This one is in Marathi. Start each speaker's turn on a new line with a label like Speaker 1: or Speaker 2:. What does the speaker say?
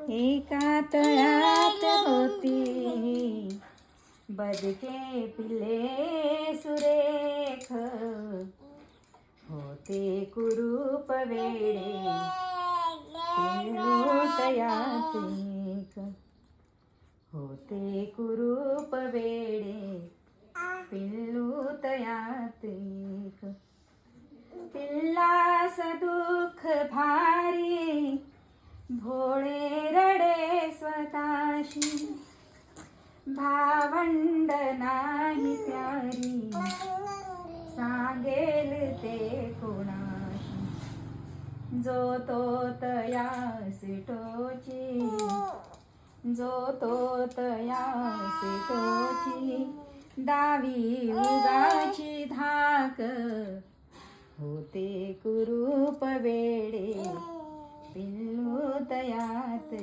Speaker 1: एका तळ्यात होती बदके पिले सुरेख, होते कुरूप वेडे पिल्लू तयात एक, होते कुरूप वेडे पिल्लू तयात एक. पिल्लास दुःख भारी भोळे रडे स्वतःशी, भावंड नाही प्यारी सांगेल ते कोणाशी. जो तो तयास टोची, जो तो तयास टोची, दावी उगाची धाक, होते कुरूप वेडे पिल्लू तयात